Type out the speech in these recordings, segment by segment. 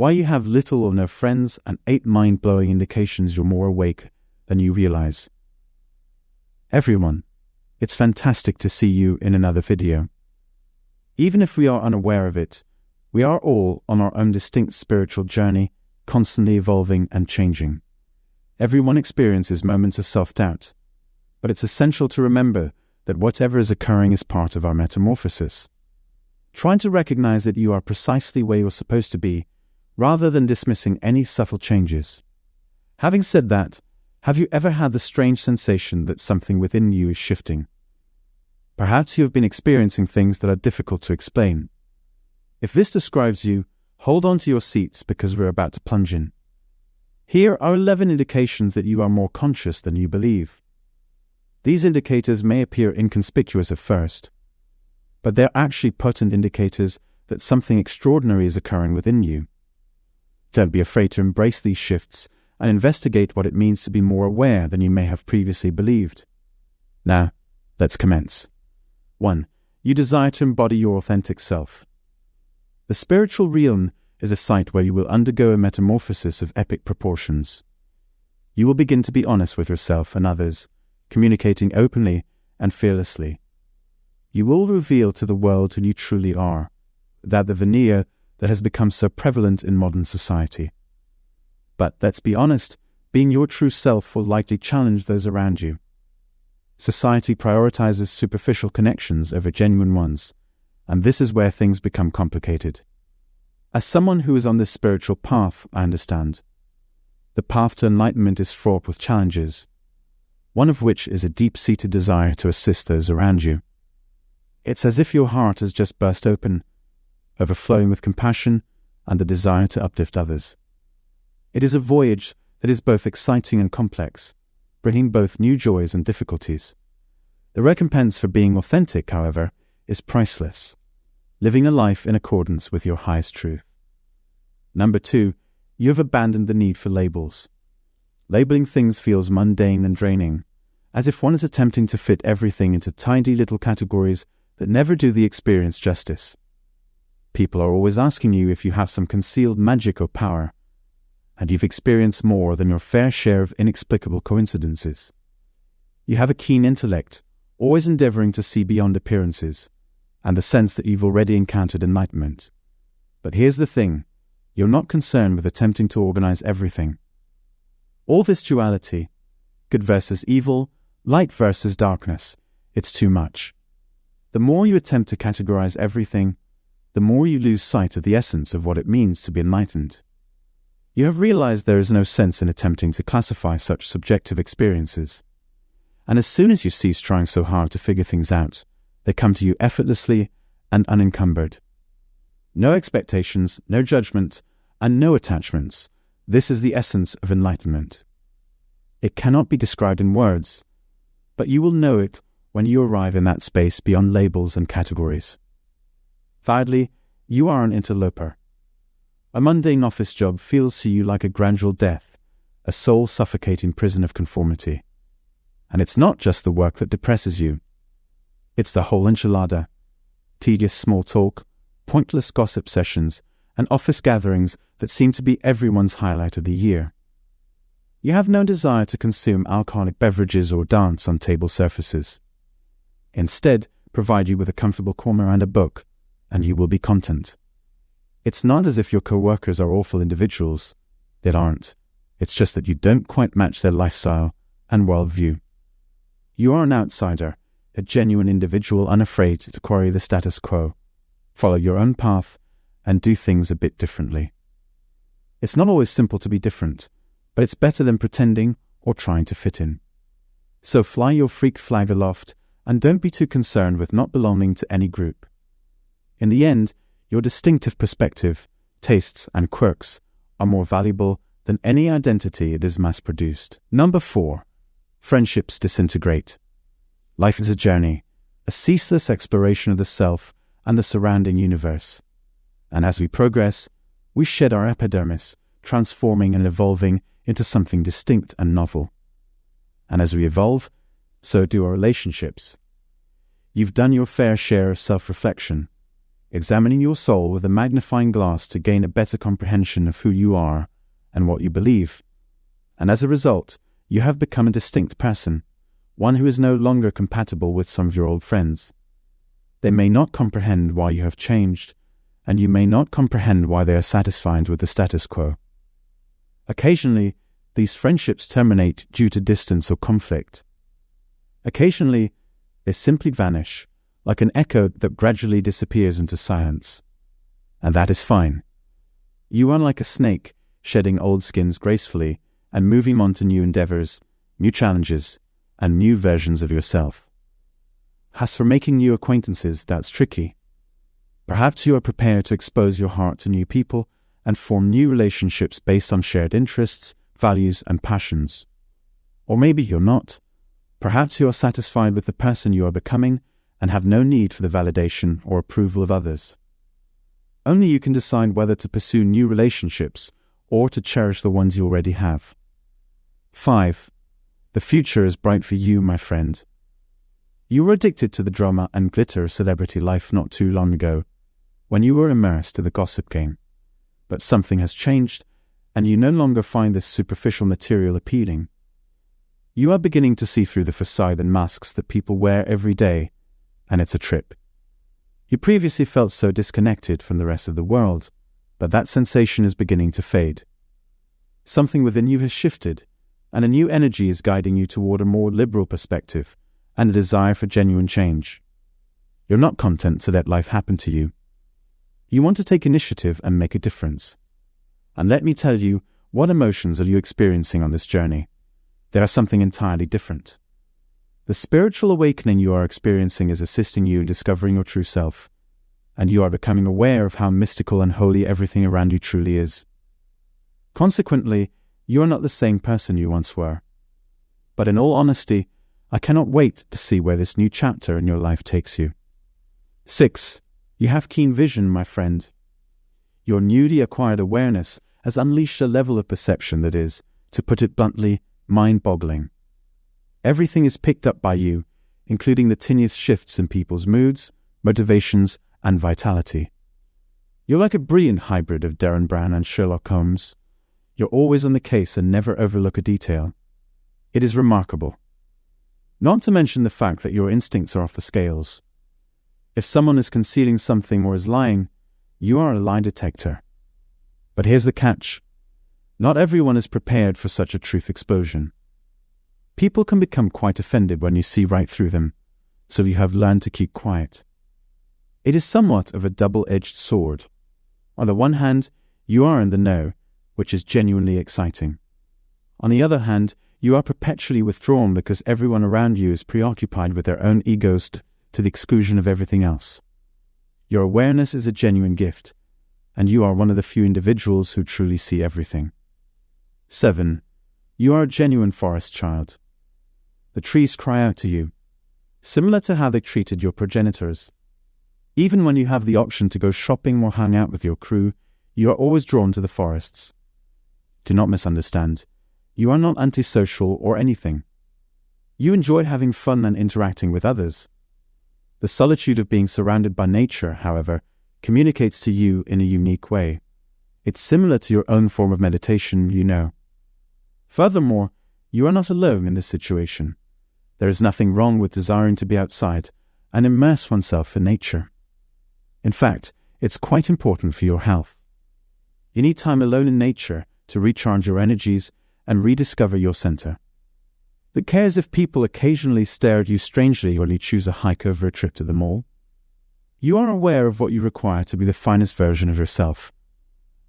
why you have little or no friends, and 8 mind-blowing indications you're more awake than you realize. Everyone, it's fantastic to see you in another video. Even if we are unaware of it, we are all on our own distinct spiritual journey, constantly evolving and changing. Everyone experiences moments of self-doubt, but it's essential to remember that whatever is occurring is part of our metamorphosis. Try to recognize that you are precisely where you're supposed to be, rather than dismissing any subtle changes. Having said that, have you ever had the strange sensation that something within you is shifting? Perhaps you have been experiencing things that are difficult to explain. If this describes you, hold on to your seats because we're about to plunge in. Here are 11 indications that you are more conscious than you believe. These indicators may appear inconspicuous at first, but they're actually potent indicators that something extraordinary is occurring within you. Don't be afraid to embrace these shifts and investigate what it means to be more aware than you may have previously believed. Now, let's commence. 1. You desire to embody your authentic self. The spiritual realm is a site where you will undergo a metamorphosis of epic proportions. You will begin to be honest with yourself and others, communicating openly and fearlessly. You will reveal to the world who you truly are, without the veneer that has become so prevalent in modern society. But let's be honest, being your true self will likely challenge those around you. Society prioritizes superficial connections over genuine ones, and this is where things become complicated. As someone who is on this spiritual path, I understand. The path to enlightenment is fraught with challenges, one of which is a deep-seated desire to assist those around you. It's as if your heart has just burst open, overflowing with compassion and the desire to uplift others. It is a voyage that is both exciting and complex, bringing both new joys and difficulties. The recompense for being authentic, however, is priceless, living a life in accordance with your highest truth. Number 2, you have abandoned the need for labels. Labeling things feels mundane and draining, as if one is attempting to fit everything into tiny little categories that never do the experience justice. People are always asking you if you have some concealed magic or power, and you've experienced more than your fair share of inexplicable coincidences. You have a keen intellect, always endeavoring to see beyond appearances, and the sense that you've already encountered enlightenment. But here's the thing, you're not concerned with attempting to organize everything. All this duality, good versus evil, light versus darkness, it's too much. The more you attempt to categorize everything, the more you lose sight of the essence of what it means to be enlightened. You have realized there is no sense in attempting to classify such subjective experiences. And as soon as you cease trying so hard to figure things out, they come to you effortlessly and unencumbered. No expectations, no judgment, and no attachments. This is the essence of enlightenment. It cannot be described in words, but you will know it when you arrive in that space beyond labels and categories. Thirdly, you are an interloper. A mundane office job feels to you like a gradual death, a soul-suffocating prison of conformity. And it's not just the work that depresses you. It's the whole enchilada. Tedious small talk, pointless gossip sessions, and office gatherings that seem to be everyone's highlight of the year. You have no desire to consume alcoholic beverages or dance on table surfaces. Instead, provide you with a comfortable corner and a book, and you will be content. It's not as if your co-workers are awful individuals. They aren't. It's just that you don't quite match their lifestyle and worldview. You are an outsider, a genuine individual unafraid to query the status quo, follow your own path, and do things a bit differently. It's not always simple to be different, but it's better than pretending or trying to fit in. So fly your freak flag aloft, and don't be too concerned with not belonging to any group. In the end, your distinctive perspective, tastes, and quirks are more valuable than any identity it is mass-produced. Number 4. Friendships disintegrate. Life is a journey, a ceaseless exploration of the self and the surrounding universe. And as we progress, we shed our epidermis, transforming and evolving into something distinct and novel. And as we evolve, so do our relationships. You've done your fair share of self-reflection. examining your soul with a magnifying glass to gain a better comprehension of who you are and what you believe. And as a result, you have become a distinct person, one who is no longer compatible with some of your old friends. They may not comprehend why you have changed, and you may not comprehend why they are satisfied with the status quo. Occasionally, these friendships terminate due to distance or conflict. Occasionally, they simply vanish, like an echo that gradually disappears into silence. And that is fine. You are like a snake, shedding old skins gracefully and moving on to new endeavors, new challenges, and new versions of yourself. As for making new acquaintances, that's tricky. Perhaps you are prepared to expose your heart to new people and form new relationships based on shared interests, values, and passions. Or maybe you're not. Perhaps you are satisfied with the person you are becoming and have no need for the validation or approval of others. Only you can decide whether to pursue new relationships or to cherish the ones you already have. 5. The future is bright for you, my friend. You were addicted to the drama and glitter of celebrity life not too long ago, when you were immersed in the gossip game. But something has changed, and you no longer find this superficial material appealing. You are beginning to see through the facade and masks that people wear every day, and it's a trip. You previously felt so disconnected from the rest of the world, but that sensation is beginning to fade. Something within you has shifted, and a new energy is guiding you toward a more liberal perspective and a desire for genuine change. You're not content to let life happen to you. You want to take initiative and make a difference. And let me tell you, what emotions are you experiencing on this journey? They are something entirely different. The spiritual awakening you are experiencing is assisting you in discovering your true self, and you are becoming aware of how mystical and holy everything around you truly is. Consequently, you are not the same person you once were. But in all honesty, I cannot wait to see where this new chapter in your life takes you. 6. You have keen vision, my friend. Your newly acquired awareness has unleashed a level of perception that is, to put it bluntly, mind-boggling. Everything is picked up by you, including the tiniest shifts in people's moods, motivations, and vitality. You're like a brilliant hybrid of Darren Brown and Sherlock Holmes. You're always on the case and never overlook a detail. It is remarkable. Not to mention the fact that your instincts are off the scales. If someone is concealing something or is lying, you are a lie detector. But here's the catch. Not everyone is prepared for such a truth explosion. People can become quite offended when you see right through them, so you have learned to keep quiet. It is somewhat of a double-edged sword. On the one hand, you are in the know, which is genuinely exciting. On the other hand, you are perpetually withdrawn because everyone around you is preoccupied with their own egos to the exclusion of everything else. Your awareness is a genuine gift, and you are one of the few individuals who truly see everything. 7. You are a genuine forest child. The trees cry out to you, similar to how they treated your progenitors. Even when you have the option to go shopping or hang out with your crew, you are always drawn to the forests. Do not misunderstand. You are not antisocial or anything. You enjoy having fun and interacting with others. The solitude of being surrounded by nature, however, communicates to you in a unique way. It's similar to your own form of meditation, you know. Furthermore, you are not alone in this situation. There is nothing wrong with desiring to be outside and immerse oneself in nature. In fact, it's quite important for your health. You need time alone in nature to recharge your energies and rediscover your center. Who cares if people occasionally stare at you strangely when you choose a hike over a trip to the mall? You are aware of what you require to be the finest version of yourself.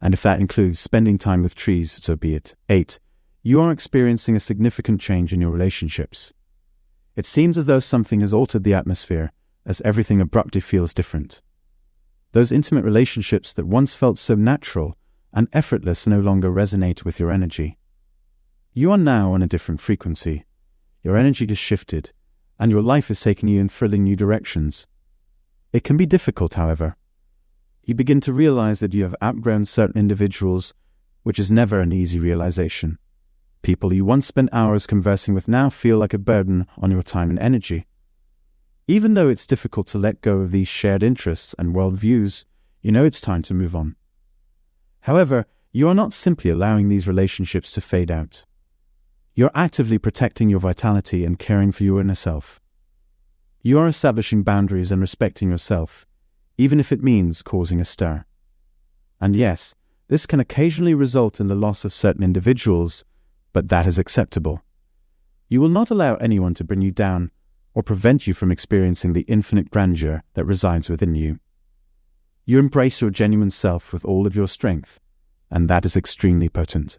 And if that includes spending time with trees, so be it. 8. You are experiencing a significant change in your relationships. It seems as though something has altered the atmosphere, as everything abruptly feels different. Those intimate relationships that once felt so natural and effortless no longer resonate with your energy. You are now on a different frequency. Your energy has shifted, and your life is taking you in thrilling new directions. It can be difficult, however. You begin to realize that you have outgrown certain individuals, which is never an easy realization. People you once spent hours conversing with now feel like a burden on your time and energy. Even though it's difficult to let go of these shared interests and worldviews, you know it's time to move on. However, you are not simply allowing these relationships to fade out. You're actively protecting your vitality and caring for your inner self. You are establishing boundaries and respecting yourself, even if it means causing a stir. And yes, this can occasionally result in the loss of certain individuals, but that is acceptable. You will not allow anyone to bring you down or prevent you from experiencing the infinite grandeur that resides within you. You embrace your genuine self with all of your strength, and that is extremely potent.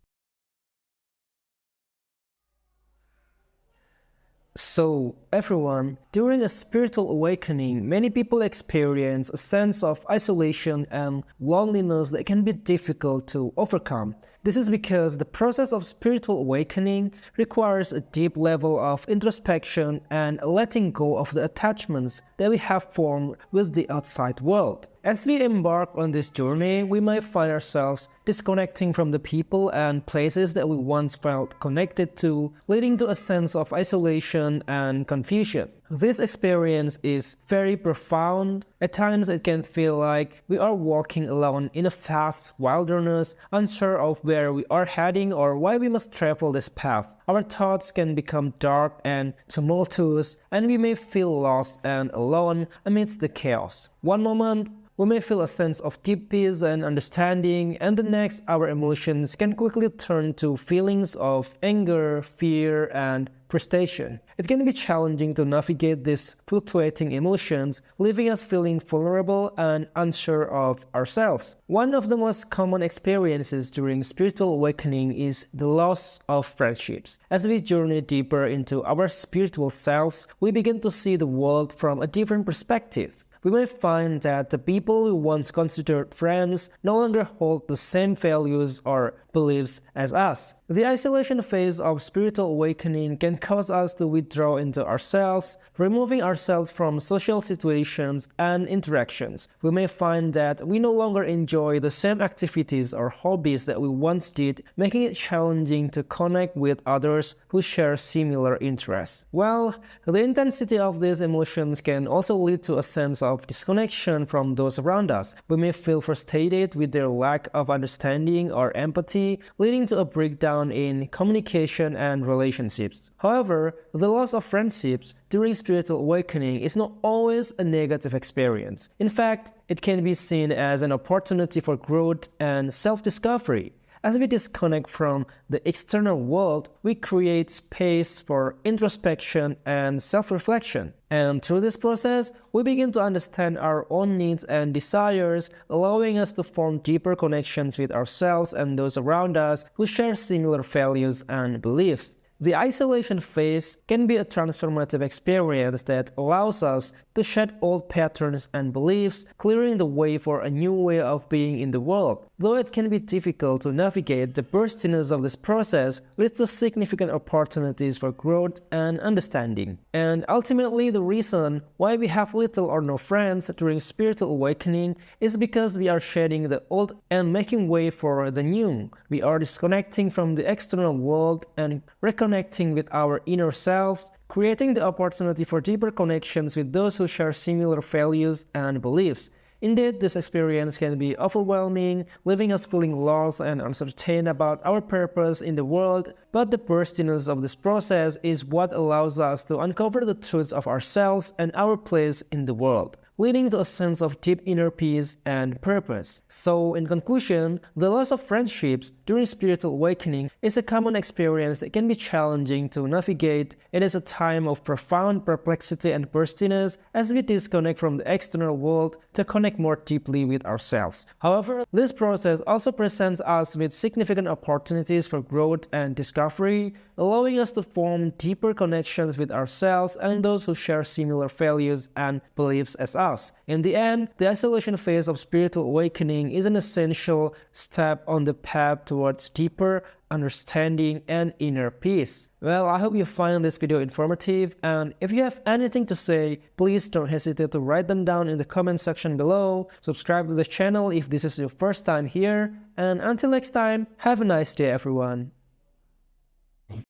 So, everyone, during a spiritual awakening, many people experience a sense of isolation and loneliness that can be difficult to overcome. This is because the process of spiritual awakening requires a deep level of introspection and letting go of the attachments that we have formed with the outside world. As we embark on this journey, we might find ourselves disconnecting from the people and places that we once felt connected to, leading to a sense of isolation and confusion. This experience is very profound. At times it can feel like we are walking alone in a vast wilderness, unsure of where we are heading or why we must travel this path. Our thoughts can become dark and tumultuous, and we may feel lost and alone amidst the chaos. One moment, we may feel a sense of deep peace and understanding, and the next, our emotions can quickly turn to feelings of anger, fear, and frustration. It can be challenging to navigate these fluctuating emotions, leaving us feeling vulnerable and unsure of ourselves. One of the most common experiences during spiritual awakening is the loss of friendships. As we journey deeper into our spiritual selves, we begin to see the world from a different perspective. We may find that the people we once considered friends no longer hold the same values or beliefs as us. The isolation phase of spiritual awakening can cause us to withdraw into ourselves, removing ourselves from social situations and interactions. We may find that we no longer enjoy the same activities or hobbies that we once did, making it challenging to connect with others who share similar interests. Well, the intensity of these emotions can also lead to a sense of disconnection from those around us. We may feel frustrated with their lack of understanding or empathy, leading to a breakdown in communication and relationships. However, the loss of friendships during spiritual awakening is not always a negative experience. In fact, it can be seen as an opportunity for growth and self-discovery. As we disconnect from the external world, we create space for introspection and self-reflection. And through this process, we begin to understand our own needs and desires, allowing us to form deeper connections with ourselves and those around us who share similar values and beliefs. The isolation phase can be a transformative experience that allows us to shed old patterns and beliefs, clearing the way for a new way of being in the world. Though it can be difficult to navigate, the burstiness of this process leads to significant opportunities for growth and understanding. And ultimately, the reason why we have little or no friends during spiritual awakening is because we are shedding the old and making way for the new. We are disconnecting from the external world and reconnecting with our inner selves, creating the opportunity for deeper connections with those who share similar values and beliefs. Indeed, this experience can be overwhelming, leaving us feeling lost and uncertain about our purpose in the world, but the burstiness of this process is what allows us to uncover the truths of ourselves and our place in the world, leading to a sense of deep inner peace and purpose. So, in conclusion, the loss of friendships during spiritual awakening is a common experience that can be challenging to navigate. It is a time of profound perplexity and burstiness as we disconnect from the external world to connect more deeply with ourselves. However, this process also presents us with significant opportunities for growth and discovery, allowing us to form deeper connections with ourselves and those who share similar values and beliefs as us. In the end, the isolation phase of spiritual awakening is an essential step on the path towards deeper understanding and inner peace. Well, I hope you find this video informative, and if you have anything to say, please don't hesitate to write them down in the comment section below. Subscribe to the channel if this is your first time here, and until next time, have a nice day everyone.